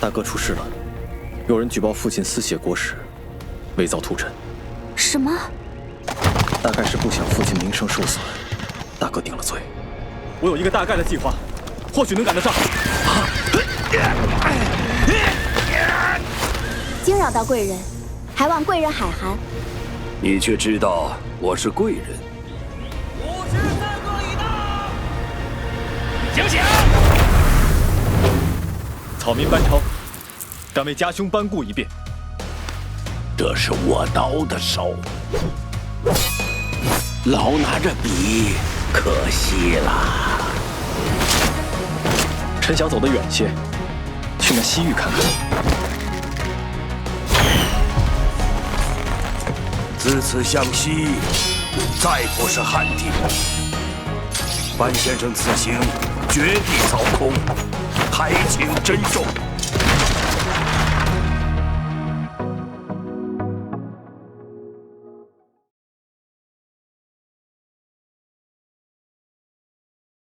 大哥出事了，有人举报父亲私写国史，伪造屠臣。什么？大概是不想父亲名声受损，大哥顶了罪。我有一个大概的计划，或许能赶得上。惊扰到贵人，还望贵人海涵。你却知道我是贵人。53个已到，醒醒！草民班超，敢为家兄班固一辩。这是我刀的手，老拿着笔，可惜了。臣想走得远些，去那西域看看。自此向西，再不是汉地。班先生此行绝地凿空，还请珍重。